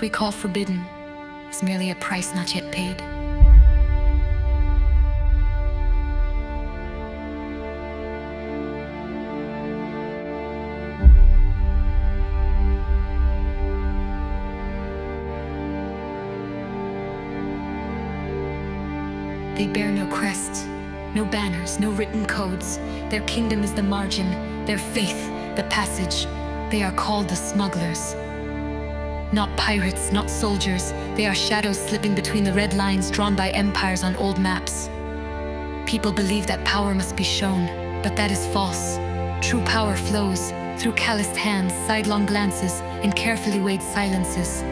what we call forbidden is merely a price not yet paid. They bear no crests, no banners, no written codes. Their kingdom is the margin, their faith, the passage. They are called the Smugglers. Not pirates, not soldiers, they are shadows slipping between the red lines drawn by empires on old maps. People believe that power must be shown, but that is false. True power flows through calloused hands, sidelong glances, and carefully weighed silences.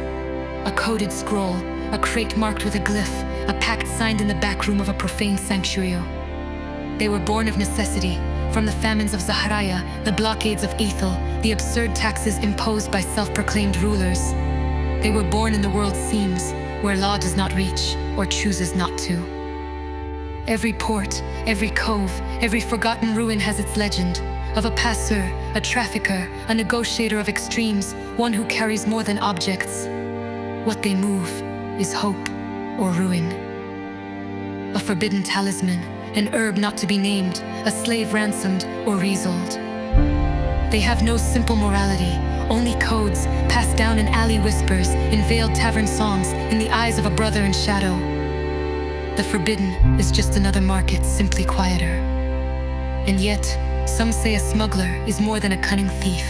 A coded scroll, a crate marked with a glyph, a pact signed in the back room of a profane sanctuary. They were born of necessity, from the famines of Zaharaya, the blockades of Ethel, the absurd taxes imposed by self-proclaimed rulers. They were born in the world's seams, where law does not reach, or chooses not to. Every port, every cove, every forgotten ruin has its legend, of a passeur, a trafficker, a negotiator of extremes, one who carries more than objects. What they move is hope or ruin. A forbidden talisman, an herb not to be named, a slave ransomed or resold. They have no simple morality, only codes passed down in alley whispers, in veiled tavern songs, in the eyes of a brother in shadow. The forbidden is just another market, simply quieter. And yet, some say a smuggler is more than a cunning thief.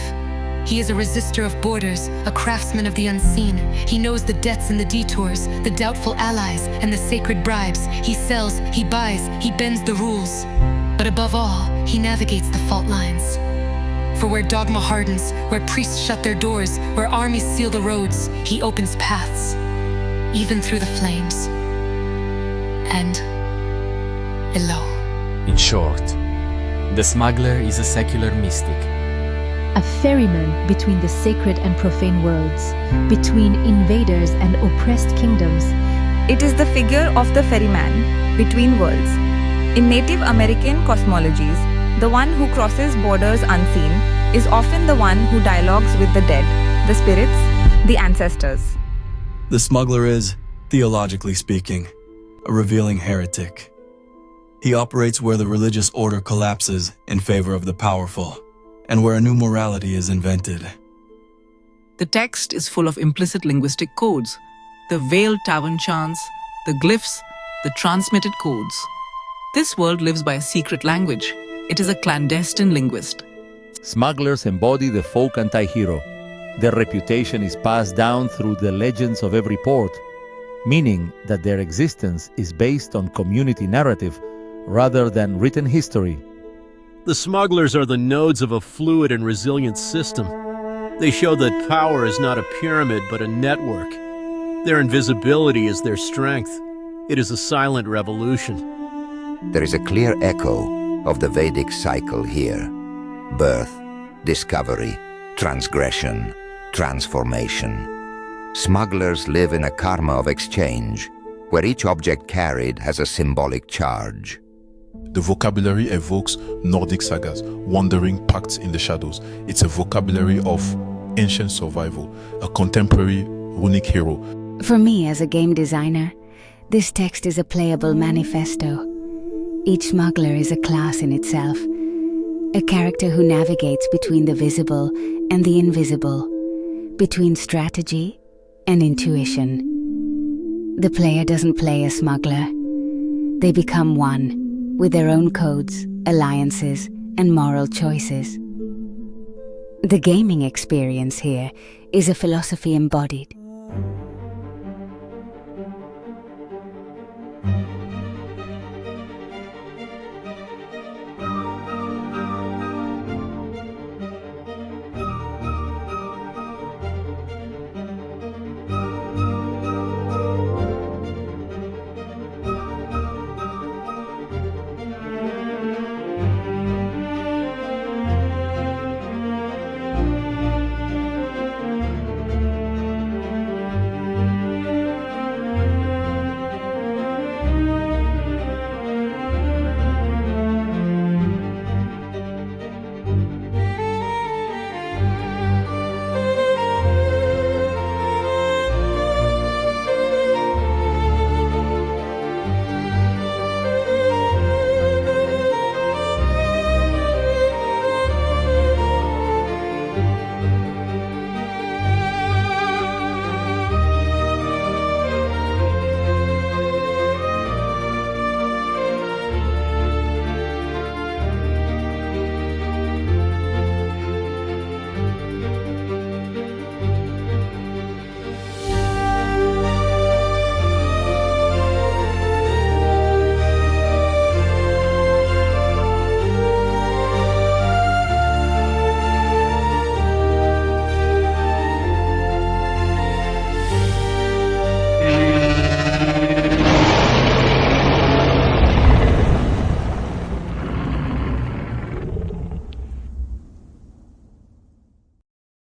He is a resistor of borders, a craftsman of the unseen. He knows the debts and the detours, the doubtful allies and the sacred bribes. He sells, he buys, he bends the rules. But above all, he navigates the fault lines. For where dogma hardens, where priests shut their doors, where armies seal the roads, he opens paths, even through the flames. And below. In short, the smuggler is a secular mystic. A ferryman between the sacred and profane worlds, between invaders and oppressed kingdoms. It is the figure of the ferryman between worlds. In Native American cosmologies, the one who crosses borders unseen is often the one who dialogues with the dead, the spirits, the ancestors. The smuggler is, theologically speaking, a revealing heretic. He operates where the religious order collapses in favor of the powerful, and where a new morality is invented. The text is full of implicit linguistic codes, the veiled tavern chants, the glyphs, the transmitted codes. This world lives by a secret language. It is a clandestine linguist. Smugglers embody the folk anti-hero. Their reputation is passed down through the legends of every port, meaning that their existence is based on community narrative rather than written history. The smugglers are the nodes of a fluid and resilient system. They show that power is not a pyramid but a network. Their invisibility is their strength. It is a silent revolution. There is a clear echo of the Vedic cycle here. Birth, discovery, transgression, transformation. Smugglers live in a karma of exchange, where each object carried has a symbolic charge. The vocabulary evokes Nordic sagas, wandering pacts in the shadows. It's a vocabulary of ancient survival, a contemporary runic hero. For me, as a game designer, this text is a playable manifesto. Each smuggler is a class in itself, a character who navigates between the visible and the invisible, between strategy and intuition. The player doesn't play a smuggler. They become one, with their own codes, alliances, and moral choices. The gaming experience here is a philosophy embodied.